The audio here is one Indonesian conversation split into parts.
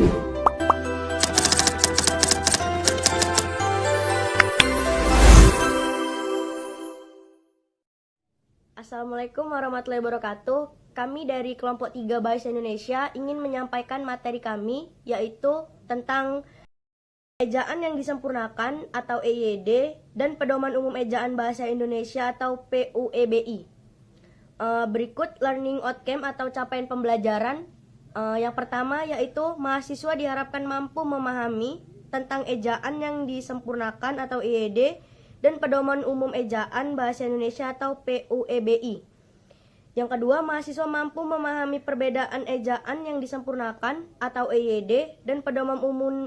Assalamualaikum warahmatullahi wabarakatuh. Kami dari kelompok 3 Bahasa Indonesia ingin menyampaikan materi kami, yaitu tentang ejaan yang disempurnakan atau EYD dan Pedoman Umum Ejaan Bahasa Indonesia atau PUEBI. Berikut learning outcome atau capaian pembelajaran. Yang pertama yaitu mahasiswa diharapkan mampu memahami tentang ejaan yang disempurnakan atau EYD dan Pedoman Umum Ejaan Bahasa Indonesia atau PUEBI. Yang kedua, mahasiswa mampu memahami perbedaan ejaan yang disempurnakan atau EYD dan Pedoman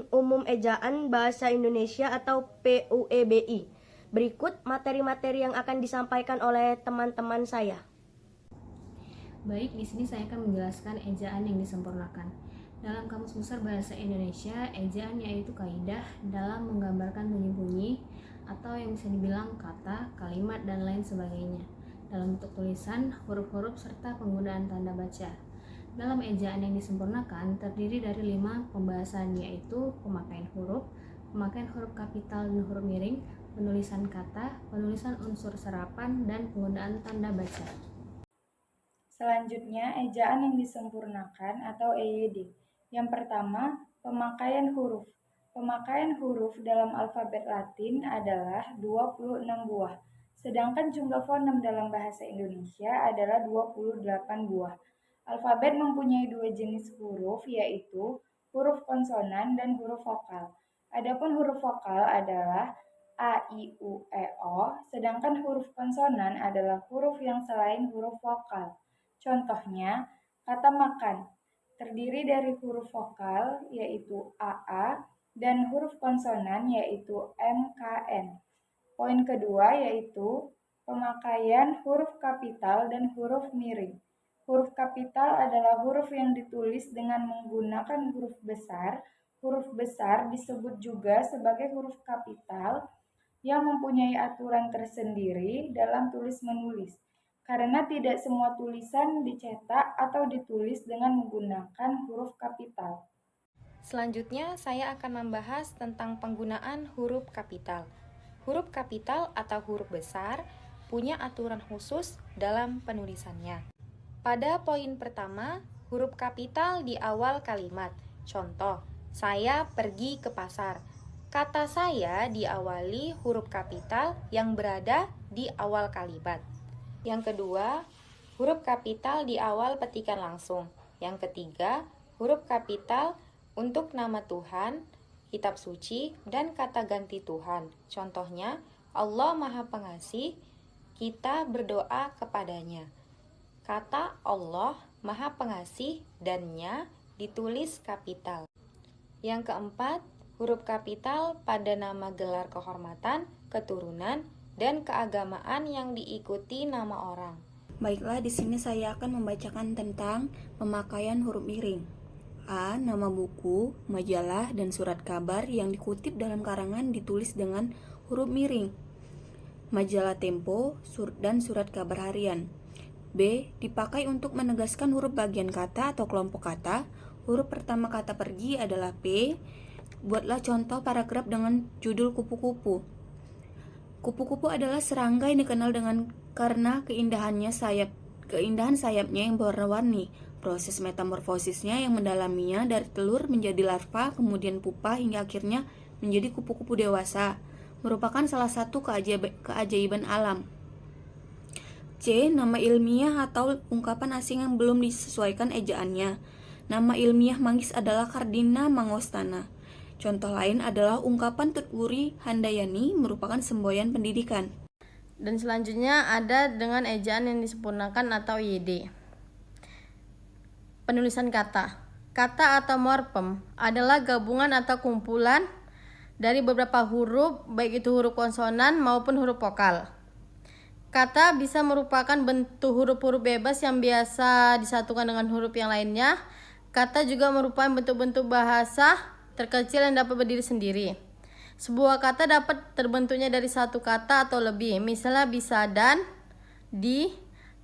Umum Ejaan Bahasa Indonesia atau PUEBI. Berikut materi-materi yang akan disampaikan oleh teman-teman saya. Baik, di sini saya akan menjelaskan ejaan yang disempurnakan. Dalam Kamus Besar Bahasa Indonesia, ejaan yaitu kaidah dalam menggambarkan bunyi-bunyi atau yang bisa dibilang kata, kalimat, dan lain sebagainya dalam bentuk tulisan, huruf-huruf, serta penggunaan tanda baca. Dalam ejaan yang disempurnakan terdiri dari 5 pembahasan, yaitu pemakaian huruf kapital dan huruf miring, penulisan kata, penulisan unsur serapan, dan penggunaan tanda baca. Selanjutnya, ejaan yang disempurnakan atau EYD. Yang pertama, pemakaian huruf. Pemakaian huruf dalam alfabet Latin adalah 26 buah, sedangkan jumlah fonem dalam bahasa Indonesia adalah 28 buah. Alfabet mempunyai 2 jenis huruf, yaitu huruf konsonan dan huruf vokal. Adapun huruf vokal adalah A, I, U, E, O, sedangkan huruf konsonan adalah huruf yang selain huruf vokal. Contohnya, kata makan terdiri dari huruf vokal yaitu AA dan huruf konsonan yaitu MKN. Poin kedua yaitu pemakaian huruf kapital dan huruf miring. Huruf kapital adalah huruf yang ditulis dengan menggunakan huruf besar. Huruf besar disebut juga sebagai huruf kapital yang mempunyai aturan tersendiri dalam tulis-menulis, karena tidak semua tulisan dicetak atau ditulis dengan menggunakan huruf kapital. Selanjutnya, saya akan membahas tentang penggunaan huruf kapital. Huruf kapital atau huruf besar punya aturan khusus dalam penulisannya. Pada poin pertama, huruf kapital di awal kalimat. Contoh, saya pergi ke pasar. Kata saya diawali huruf kapital yang berada di awal kalimat. Yang kedua, huruf kapital di awal petikan langsung. Yang ketiga, huruf kapital untuk nama Tuhan, kitab suci, dan kata ganti Tuhan. Contohnya, Allah Maha Pengasih, kita berdoa kepadanya. Kata Allah Maha Pengasih dan-nya ditulis kapital. Yang keempat, huruf kapital pada nama gelar kehormatan, keturunan, dan keagamaan yang diikuti nama orang. Baiklah, di sini saya akan membacakan tentang pemakaian huruf miring. A. Nama buku, majalah, dan surat kabar yang dikutip dalam karangan ditulis dengan huruf miring. Majalah Tempo dan surat kabar harian. B. Dipakai untuk menegaskan huruf bagian kata atau kelompok kata. Huruf pertama kata pergi adalah P. Buatlah contoh paragraf dengan judul kupu-kupu. Kupu-kupu adalah serangga yang dikenal karena keindahan sayapnya yang berwarna-warni. Proses metamorfosisnya yang mendalaminya dari telur menjadi larva, kemudian pupa, hingga akhirnya menjadi kupu-kupu dewasa, merupakan salah satu keajaiban alam. C. Nama ilmiah atau ungkapan asing yang belum disesuaikan ejaannya. Nama ilmiah manggis adalah Cardina mangostana. Contoh lain adalah ungkapan Tutwuri Handayani, merupakan semboyan pendidikan. Dan selanjutnya ada dengan ejaan yang disempurnakan atau YD. Penulisan kata. Kata atau morfem adalah gabungan atau kumpulan dari beberapa huruf, baik itu huruf konsonan maupun huruf vokal. Kata bisa merupakan bentuk huruf-huruf bebas yang biasa disatukan dengan huruf yang lainnya. Kata juga merupakan bentuk-bentuk bahasa terkecil yang dapat berdiri sendiri. Sebuah kata dapat terbentuknya dari satu kata atau lebih. Misalnya bisa dan, di,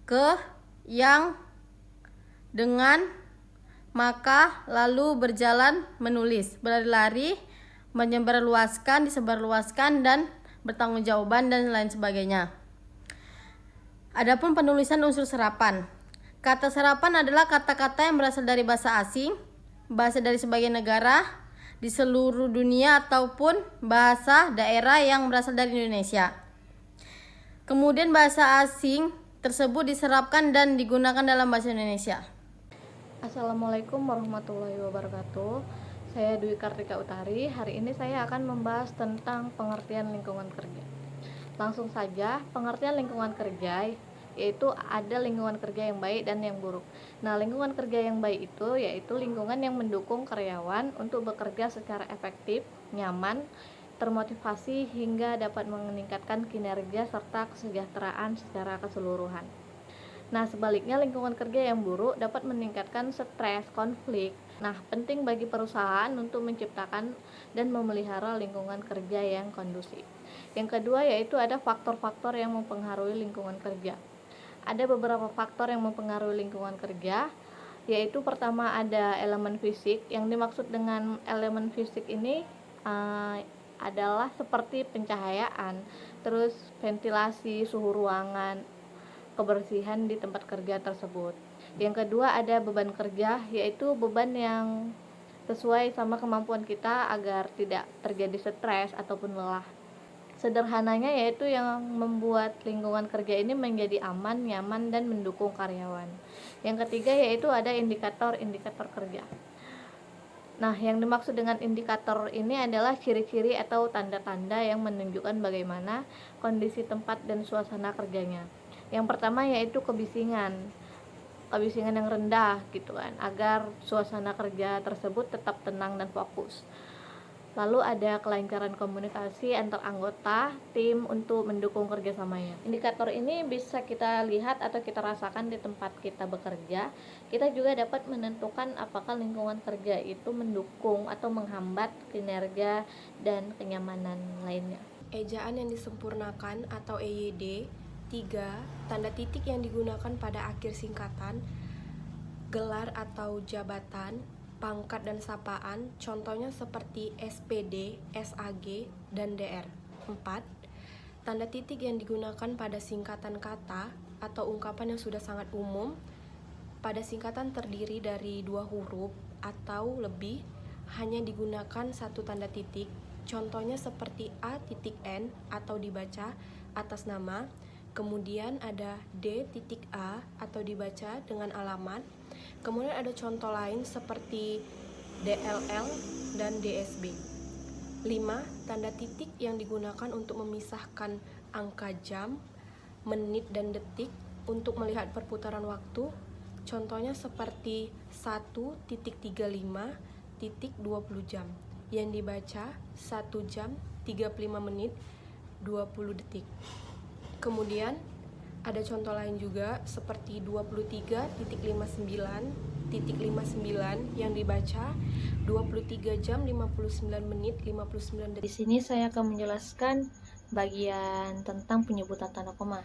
ke, yang, dengan, maka lalu berjalan menulis, berlari-lari, menyebarluaskan, disebarluaskan, dan bertanggungjawaban dan lain sebagainya. Adapun penulisan unsur serapan. Kata serapan adalah kata-kata yang berasal dari bahasa asing, bahasa dari sebagian negara di seluruh dunia ataupun bahasa daerah yang berasal dari Indonesia. Kemudian bahasa asing tersebut diserapkan dan digunakan dalam bahasa Indonesia. Assalamualaikum warahmatullahi wabarakatuh. Saya Dwi Kartika Utari. Hari ini saya akan membahas tentang pengertian lingkungan kerja. Langsung saja, pengertian lingkungan kerja yaitu ada lingkungan kerja yang baik dan yang buruk. Nah, lingkungan kerja yang baik itu yaitu lingkungan yang mendukung karyawan untuk bekerja secara efektif, nyaman, termotivasi hingga dapat meningkatkan kinerja serta kesejahteraan secara keseluruhan. Nah, sebaliknya lingkungan kerja yang buruk dapat meningkatkan stres, konflik. Nah, penting bagi perusahaan untuk menciptakan dan memelihara lingkungan kerja yang kondusif. Yang kedua yaitu ada faktor-faktor yang mempengaruhi lingkungan kerja. Ada beberapa faktor yang mempengaruhi lingkungan kerja, yaitu pertama ada elemen fisik. Yang dimaksud dengan elemen fisik ini adalah seperti pencahayaan, terus ventilasi, suhu ruangan, kebersihan di tempat kerja tersebut. Yang kedua ada beban kerja, yaitu beban yang sesuai sama kemampuan kita agar tidak terjadi stres ataupun lelah. Sederhananya yaitu yang membuat lingkungan kerja ini menjadi aman, nyaman, dan mendukung karyawan. Yang ketiga yaitu ada indikator-indikator kerja. Nah, yang dimaksud dengan indikator ini adalah ciri-ciri atau tanda-tanda yang menunjukkan bagaimana kondisi tempat dan suasana kerjanya. Yang pertama yaitu kebisingan yang rendah gitu kan, agar suasana kerja tersebut tetap tenang dan fokus. Lalu ada kelancaran komunikasi antar anggota tim untuk mendukung kerjasamanya. Indikator ini bisa kita lihat atau kita rasakan di tempat kita bekerja. Kita juga dapat menentukan apakah lingkungan kerja itu mendukung atau menghambat kinerja dan kenyamanan lainnya. Ejaan yang disempurnakan atau EYD. 3. Tanda titik yang digunakan pada akhir singkatan, gelar atau jabatan, pangkat dan sapaan, contohnya seperti SPD, SAG, dan DR. 4. Tanda titik yang digunakan pada singkatan kata atau ungkapan yang sudah sangat umum, pada singkatan terdiri dari 2 huruf atau lebih, hanya digunakan 1 tanda titik, contohnya seperti A.N atau dibaca atas nama, kemudian ada D.A atau dibaca dengan alamat. Kemudian ada contoh lain seperti DLL dan DSB. 5. Tanda titik yang digunakan untuk memisahkan angka jam, menit, dan detik untuk melihat perputaran waktu. Contohnya seperti 1.35 titik 20 jam yang dibaca 1 jam 35 menit 20 detik. Kemudian ada contoh lain juga seperti 23.59 yang dibaca 23 jam 59 menit 59 detik. Di sini saya akan menjelaskan bagian tentang penyebutan tanda koma,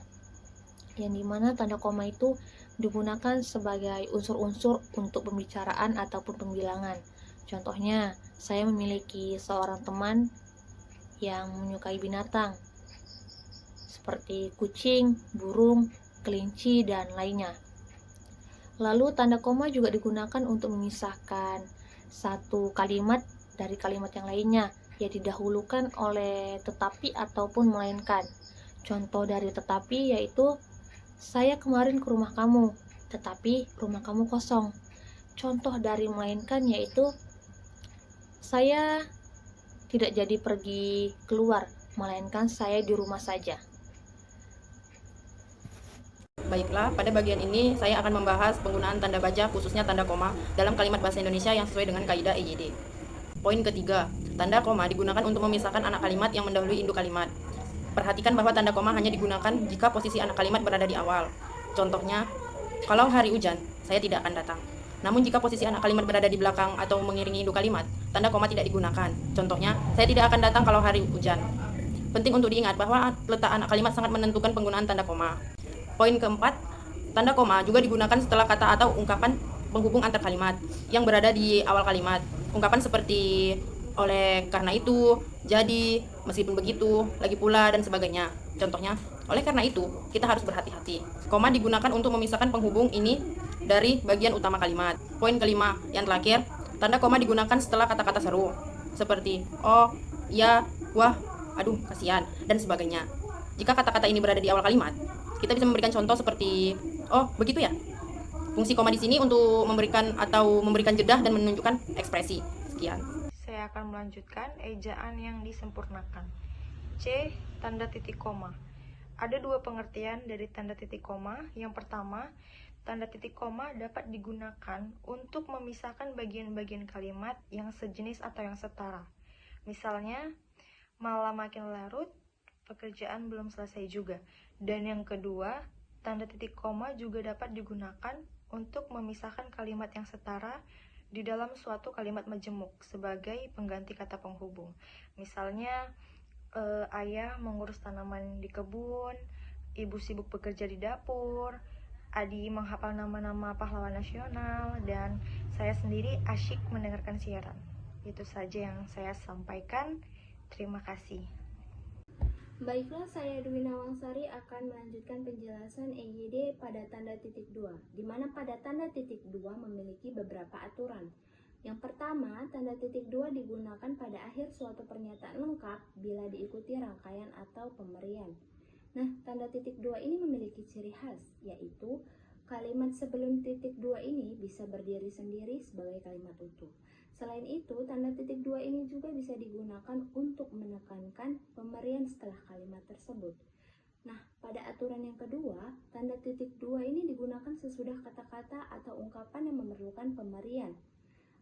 yang dimana tanda koma itu digunakan sebagai unsur-unsur untuk pembicaraan ataupun pembilangan. Contohnya, saya memiliki seorang teman yang menyukai binatang seperti kucing, burung, kelinci, dan lainnya. Lalu tanda koma juga digunakan untuk memisahkan satu kalimat dari kalimat yang lainnya yang didahulukan oleh tetapi ataupun melainkan. Contoh dari tetapi yaitu saya kemarin ke rumah kamu, tetapi rumah kamu kosong. Contoh dari melainkan yaitu saya tidak jadi pergi keluar, melainkan saya di rumah saja. Baiklah, pada bagian ini saya akan membahas penggunaan tanda baca khususnya tanda koma dalam kalimat bahasa Indonesia yang sesuai dengan kaidah EYD. Poin ketiga, tanda koma digunakan untuk memisahkan anak kalimat yang mendahului induk kalimat. Perhatikan bahwa tanda koma hanya digunakan jika posisi anak kalimat berada di awal. Contohnya, kalau hari hujan, saya tidak akan datang. Namun jika posisi anak kalimat berada di belakang atau mengiringi induk kalimat, tanda koma tidak digunakan. Contohnya, saya tidak akan datang kalau hari hujan. Penting untuk diingat bahwa letak anak kalimat sangat menentukan penggunaan tanda koma. Poin keempat, tanda koma juga digunakan setelah kata atau ungkapan penghubung antar kalimat yang berada di awal kalimat. Ungkapan seperti oleh karena itu, jadi, meskipun begitu, lagi pula, dan sebagainya. Contohnya, oleh karena itu, kita harus berhati-hati. Koma digunakan untuk memisahkan penghubung ini dari bagian utama kalimat. Poin kelima, yang terakhir, tanda koma digunakan setelah kata-kata seru, seperti oh, ya, wah, aduh, kasihan, dan sebagainya. Jika kata-kata ini berada di awal kalimat, kita bisa memberikan contoh seperti, oh, begitu ya. Fungsi koma di sini untuk memberikan jedah dan menunjukkan ekspresi. Sekian. Saya akan melanjutkan ejaan yang disempurnakan. C. Tanda titik koma. Ada dua pengertian dari tanda titik koma. Yang pertama, tanda titik koma dapat digunakan untuk memisahkan bagian-bagian kalimat yang sejenis atau yang setara. Misalnya, malam makin larut, pekerjaan belum selesai juga. Dan yang kedua, tanda titik koma juga dapat digunakan untuk memisahkan kalimat yang setara di dalam suatu kalimat majemuk sebagai pengganti kata penghubung. Misalnya, ayah mengurus tanaman di kebun, ibu sibuk bekerja di dapur, Adi menghafal nama-nama pahlawan nasional, dan saya sendiri asyik mendengarkan siaran. Itu saja yang saya sampaikan. Terima kasih. Baiklah, saya Dwi Nawangsari akan melanjutkan penjelasan EYD pada tanda titik 2, di mana pada tanda titik 2 memiliki beberapa aturan. Yang pertama, tanda titik 2 digunakan pada akhir suatu pernyataan lengkap bila diikuti rangkaian atau pemberian. Nah, tanda titik 2 ini memiliki ciri khas, yaitu kalimat sebelum titik 2 ini bisa berdiri sendiri sebagai kalimat utuh. Selain itu, tanda titik 2 ini juga bisa digunakan untuk menekankan pemberian setelah kalimat tersebut. Nah, pada aturan yang kedua, tanda titik 2 ini digunakan sesudah kata-kata atau ungkapan yang memerlukan pemberian.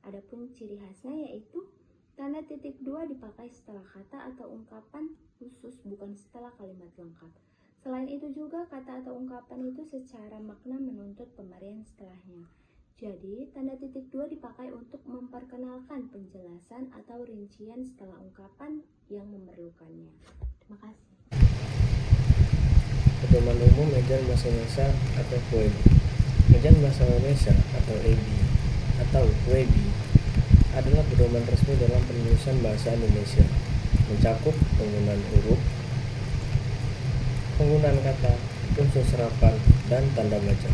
Adapun ciri khasnya yaitu tanda titik 2 dipakai setelah kata atau ungkapan khusus, bukan setelah kalimat lengkap. Selain itu juga kata atau ungkapan itu secara makna menuntut pemberian setelahnya. Jadi, tanda titik 2 dipakai untuk memperkenalkan penjelasan atau rincian setelah ungkapan yang memerlukannya. Terima kasih. Pedoman umum ejaan bahasa Indonesia atau WEB. Ejaan bahasa Indonesia atau EB atau WEB adalah pedoman resmi dalam penulisan bahasa Indonesia, mencakup penggunaan huruf, penggunaan kata, unsur serapan, dan tanda baca.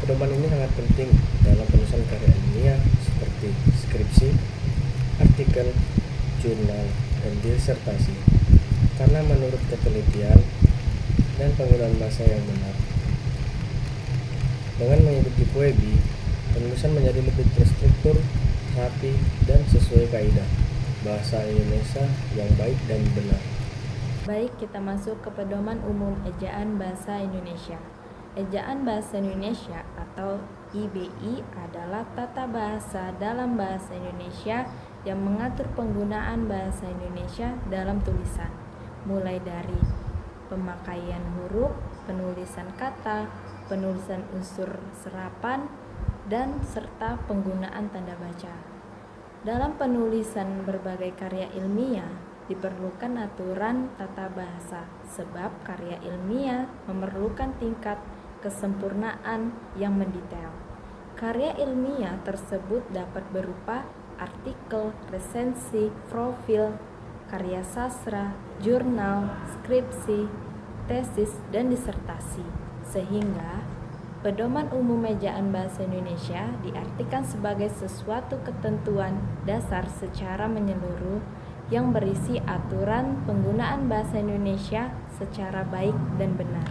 Pedoman ini sangat penting dalam penulisan karya ilmiah seperti skripsi, artikel, jurnal, dan disertasi, karena menurut ketelitian dan penggunaan bahasa yang benar. Dengan mengikuti WEB, penulisan menjadi lebih terstruktur, rapi, dan sesuai kaidah bahasa Indonesia yang baik dan benar. Baik, kita masuk ke pedoman umum ejaan bahasa Indonesia. Ejaan bahasa Indonesia atau IBI adalah tata bahasa dalam bahasa Indonesia yang mengatur penggunaan bahasa Indonesia dalam tulisan, mulai dari pemakaian huruf, penulisan kata, penulisan unsur serapan, dan serta penggunaan tanda baca. Dalam penulisan berbagai karya ilmiah, diperlukan aturan tata bahasa, sebab karya ilmiah memerlukan tingkat kesempurnaan yang mendetail. Karya ilmiah tersebut dapat berupa artikel, resensi, profil, karya sastra, jurnal, skripsi, tesis, dan disertasi. Sehingga pedoman umum ejaan bahasa Indonesia diartikan sebagai sesuatu ketentuan dasar secara menyeluruh yang berisi aturan penggunaan bahasa Indonesia secara baik dan benar.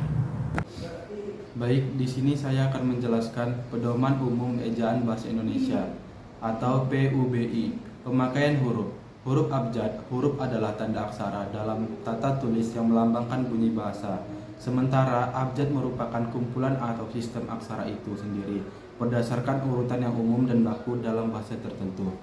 Baik, di sini saya akan menjelaskan Pedoman Umum Ejaan Bahasa Indonesia atau PUBI. Pemakaian huruf. Huruf abjad, huruf adalah tanda aksara dalam tata tulis yang melambangkan bunyi bahasa. Sementara abjad merupakan kumpulan atau sistem aksara itu sendiri berdasarkan urutan yang umum dan baku dalam bahasa tertentu.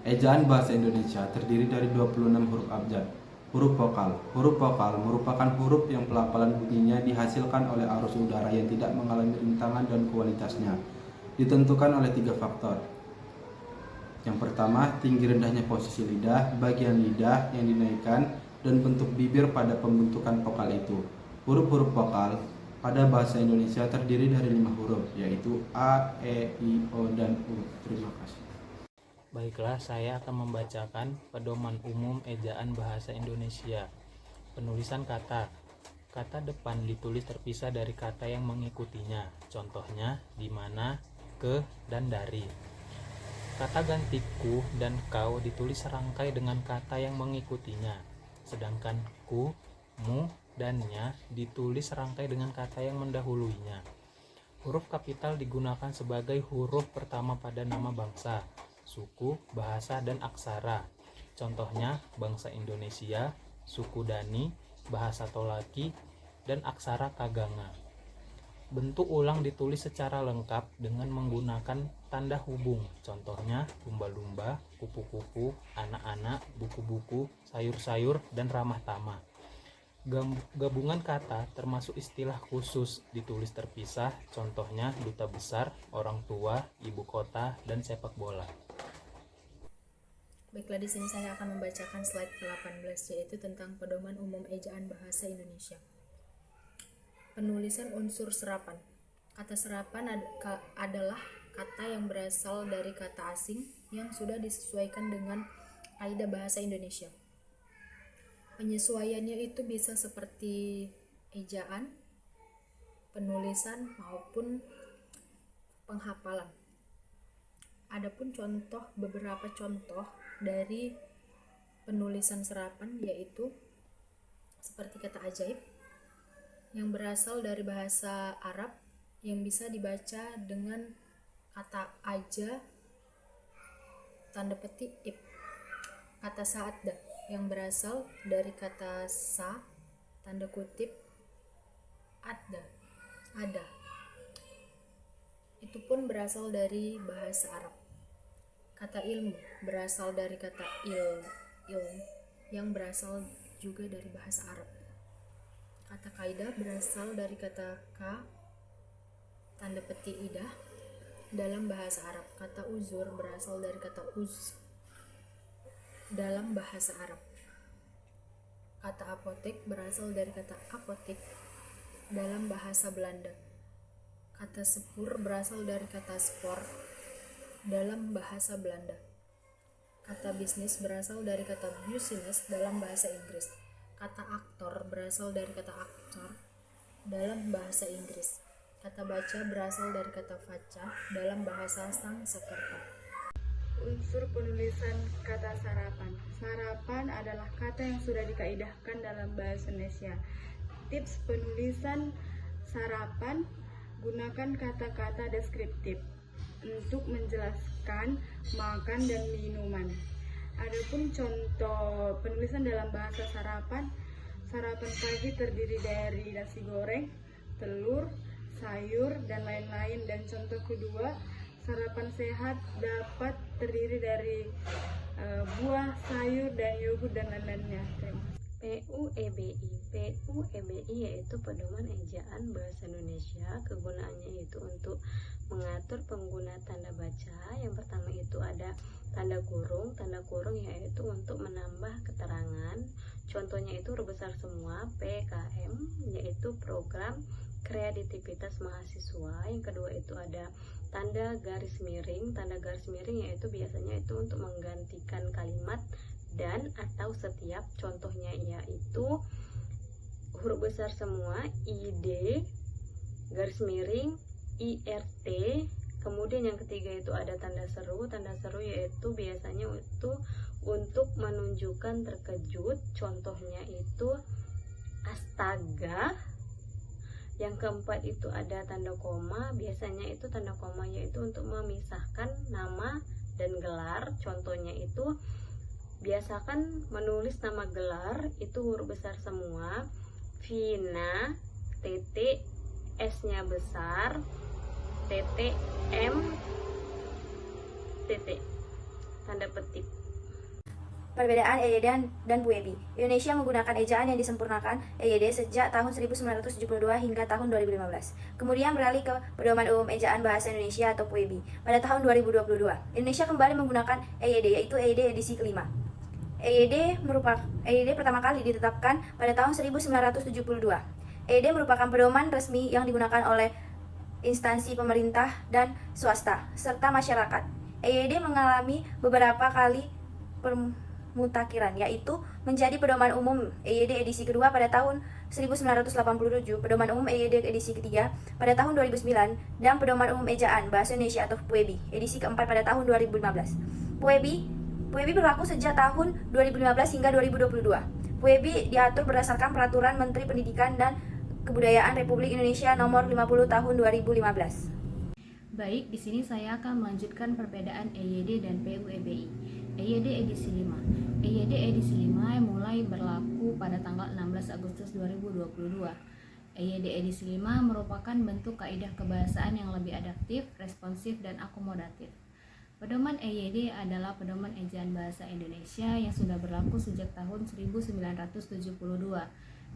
Ejaan bahasa Indonesia terdiri dari 26 huruf abjad. Huruf vokal. Huruf vokal merupakan huruf yang pelafalan bunyinya dihasilkan oleh arus udara yang tidak mengalami rintangan dan kualitasnya. Ditentukan oleh 3 faktor. Yang pertama, tinggi rendahnya posisi lidah, bagian lidah yang dinaikkan, dan bentuk bibir pada pembentukan vokal itu. Huruf-huruf vokal pada bahasa Indonesia terdiri dari 5 huruf, yaitu A, E, I, O, dan U. Terima kasih. Baiklah, saya akan membacakan pedoman umum ejaan bahasa Indonesia. Penulisan kata. Kata depan ditulis terpisah dari kata yang mengikutinya. Contohnya, di mana, ke, dan dari. Kata ganti ku dan kau ditulis serangkai dengan kata yang mengikutinya. Sedangkan ku, mu, dan nya ditulis serangkai dengan kata yang mendahuluinya. Huruf kapital digunakan sebagai huruf pertama pada nama bangsa, suku, bahasa, dan aksara. Contohnya, bangsa Indonesia, suku Dani, bahasa Tolaki, dan aksara Kaganga. Bentuk ulang ditulis secara lengkap dengan menggunakan tanda hubung. Contohnya, lumba-lumba, kupu-kupu, anak-anak, buku-buku, sayur-sayur, dan ramah tamah. Gabungan kata termasuk istilah khusus ditulis terpisah. Contohnya, duta besar, orang tua, ibu kota, dan sepak bola. Baiklah, di sini saya akan membacakan slide ke-18, yaitu tentang pedoman umum ejaan bahasa Indonesia. Penulisan unsur serapan. Kata serapan adalah kata yang berasal dari kata asing yang sudah disesuaikan dengan kaidah bahasa Indonesia. Penyesuaiannya itu bisa seperti ejaan, penulisan, maupun penghafalan. Adapun beberapa contoh dari penulisan serapan yaitu seperti kata ajaib yang berasal dari bahasa Arab yang bisa dibaca dengan kata aja tanda petik ib. Kata saada yang berasal dari kata sa tanda kutip ada. Itu pun berasal dari bahasa Arab. Kata ilmu berasal dari kata ilm yang berasal juga dari bahasa Arab. Kata kaidah berasal dari kata ka tanda petik idah dalam bahasa Arab. Kata uzur berasal dari kata uz dalam bahasa Arab. Kata apotek berasal dari kata apotik dalam bahasa Belanda. Kata sepur berasal dari kata spor dalam bahasa Belanda. Kata bisnis berasal dari kata business dalam bahasa Inggris. Kata aktor berasal dari kata aktor dalam bahasa Inggris. Kata baca berasal dari kata faca dalam bahasa Sanskerta. Unsur penulisan kata sarapan. Sarapan adalah kata yang sudah dikaidahkan dalam bahasa Indonesia. Tips penulisan sarapan: gunakan kata-kata deskriptif untuk menjelaskan makan dan minuman. Adapun contoh penulisan dalam bahasa sarapan pagi terdiri dari nasi goreng, telur, sayur, dan lain-lain. Dan contoh kedua, sarapan sehat dapat terdiri dari buah, sayur, dan yogurt, dan lain-lainnya. PUEBI yaitu pedoman ejaan bahasa Indonesia. Kegunaannya itu untuk mengatur pengguna tanda baca. Yang pertama itu ada tanda kurung yaitu untuk menambah keterangan. Contohnya itu huruf besar semua, PKM yaitu program kreativitas mahasiswa. Yang kedua itu ada tanda garis miring yaitu biasanya itu untuk menggantikan kalimat dan atau setiap. Contohnya yaitu huruf besar semua, ID garis miring IRT. Kemudian yang ketiga itu ada tanda seru yaitu biasanya itu untuk menunjukkan terkejut. Contohnya itu astaga. Yang keempat itu ada tanda koma. Biasanya itu tanda koma yaitu untuk memisahkan nama dan gelar. Contohnya itu biasakan menulis nama gelar itu huruf besar semua, Vina, titik, S-nya besar, titik, M, titik, tanda petik. Perbedaan EYD dan PUEBI. Indonesia menggunakan ejaan yang disempurnakan EYD sejak tahun 1972 hingga tahun 2015. Kemudian beralih ke pedoman umum ejaan bahasa Indonesia atau PUEBI pada tahun 2022. Indonesia kembali menggunakan EYD, yaitu EYD edisi kelima. EYD pertama kali ditetapkan pada tahun 1972. EYD merupakan pedoman resmi yang digunakan oleh instansi pemerintah dan swasta, serta masyarakat. EYD mengalami beberapa kali permutakhiran, yaitu menjadi pedoman umum EYD edisi kedua pada tahun 1987, pedoman umum EYD edisi ketiga pada tahun 2009, dan pedoman umum ejaan Bahasa Indonesia atau PUEBI edisi keempat pada tahun 2015. PUEBI berlaku sejak tahun 2015 hingga 2022. PUEBI diatur berdasarkan Peraturan Menteri Pendidikan dan Kebudayaan Republik Indonesia Nomor 50 Tahun 2015. Baik, di sini saya akan melanjutkan perbedaan EYD dan PUEBI. EYD edisi 5. EYD edisi 5 yang mulai berlaku pada tanggal 16 Agustus 2022. EYD edisi 5 merupakan bentuk kaidah kebahasaan yang lebih adaptif, responsif, dan akomodatif. Pedoman EYD adalah pedoman ejaan bahasa Indonesia yang sudah berlaku sejak tahun 1972.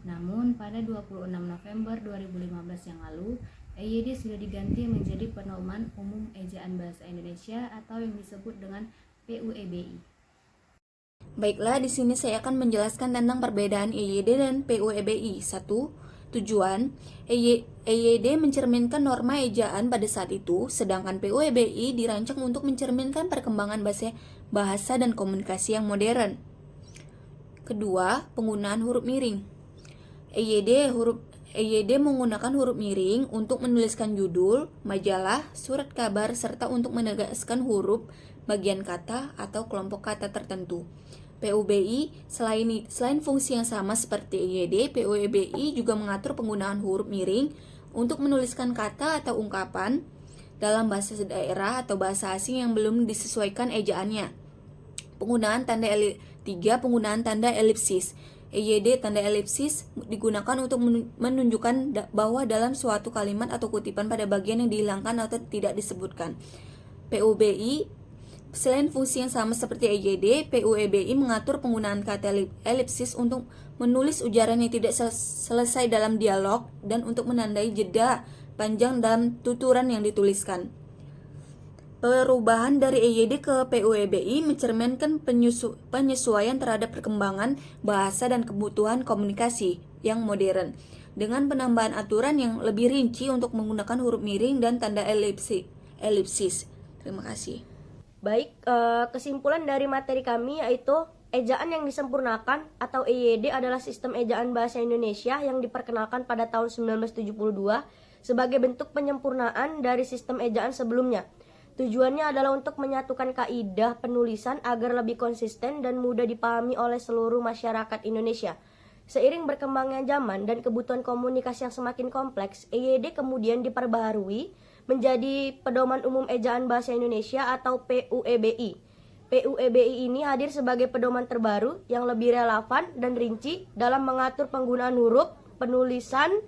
Namun, pada 26 November 2015 yang lalu, EYD sudah diganti menjadi pedoman umum ejaan bahasa Indonesia atau yang disebut dengan PUEBI. Baiklah, di sini saya akan menjelaskan tentang perbedaan EYD dan PUEBI. 1. Tujuan, EYD mencerminkan norma ejaan pada saat itu, sedangkan PUEBI dirancang untuk mencerminkan perkembangan bahasa dan komunikasi yang modern. Kedua, penggunaan huruf miring. EYD menggunakan huruf miring untuk menuliskan judul, majalah, surat kabar, serta untuk menegaskan huruf, bagian kata, atau kelompok kata tertentu. PUBI, selain fungsi yang sama seperti EYD, PUEBI juga mengatur penggunaan huruf miring untuk menuliskan kata atau ungkapan dalam bahasa daerah atau bahasa asing yang belum disesuaikan ejaannya. Penggunaan tanda elipsis. EYD tanda elipsis digunakan untuk menunjukkan bahwa dalam suatu kalimat atau kutipan pada bagian yang dihilangkan atau tidak disebutkan. PUBI, selain fungsi yang sama seperti EYD, PUEBI mengatur penggunaan kata elipsis untuk menulis ujaran yang tidak selesai dalam dialog dan untuk menandai jeda panjang dalam tuturan yang dituliskan. Perubahan dari EYD ke PUEBI mencerminkan penyesuaian terhadap perkembangan bahasa dan kebutuhan komunikasi yang modern, dengan penambahan aturan yang lebih rinci untuk menggunakan huruf miring dan tanda elipsis. Terima kasih. Baik, kesimpulan dari materi kami yaitu ejaan yang disempurnakan atau EYD adalah sistem ejaan bahasa Indonesia yang diperkenalkan pada tahun 1972 sebagai bentuk penyempurnaan dari sistem ejaan sebelumnya. Tujuannya adalah untuk menyatukan kaidah penulisan agar lebih konsisten dan mudah dipahami oleh seluruh masyarakat Indonesia. Seiring berkembangnya zaman dan kebutuhan komunikasi yang semakin kompleks, EYD kemudian diperbaharui menjadi Pedoman Umum Ejaan Bahasa Indonesia atau PUEBI. PUEBI ini hadir sebagai pedoman terbaru yang lebih relevan dan rinci dalam mengatur penggunaan huruf, penulisan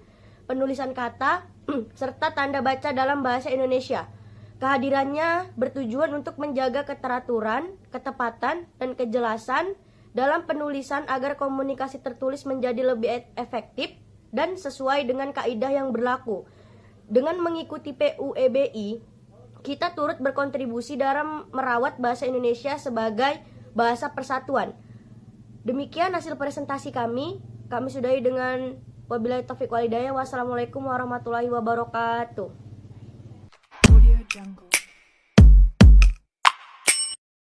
kata, serta tanda baca dalam bahasa Indonesia. Kehadirannya bertujuan untuk menjaga keteraturan, ketepatan, dan kejelasan dalam penulisan agar komunikasi tertulis menjadi lebih efektif dan sesuai dengan kaidah yang berlaku. Dengan mengikuti PUEBI, kita turut berkontribusi dalam merawat bahasa Indonesia sebagai bahasa persatuan. Demikian hasil presentasi kami. Kami sudahi dengan wabillahi taufiq wal hidayah. Wassalamualaikum warahmatullahi wabarakatuh. Jungle.